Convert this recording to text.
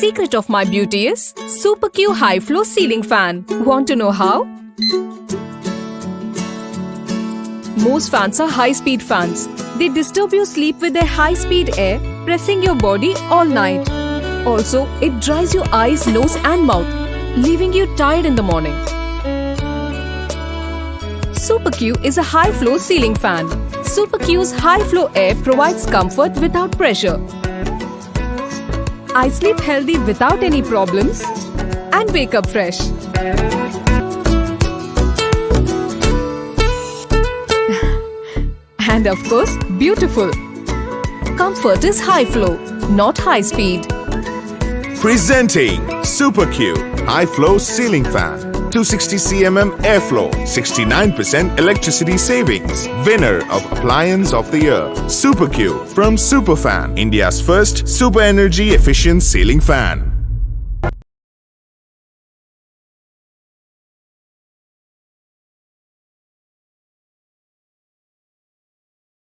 Secret of my beauty is Super Q High Flow Ceiling Fan. Want to know how? Most fans are high-speed fans. They disturb your sleep with their high-speed air, pressing your body all night. Also, it dries your eyes, nose and mouth, leaving you tired in the morning. Super Q is a high-flow ceiling fan. Super Q's high-flow air provides comfort without pressure. I sleep healthy without any problems and wake up fresh. And of course, beautiful. Comfort is high flow, not high speed. Presenting Super Q High Flow Ceiling Fan. 260 cmm airflow, 69% electricity savings. Winner of Appliance of the Year. Super Q from Superfan, India's first super energy efficient ceiling fan.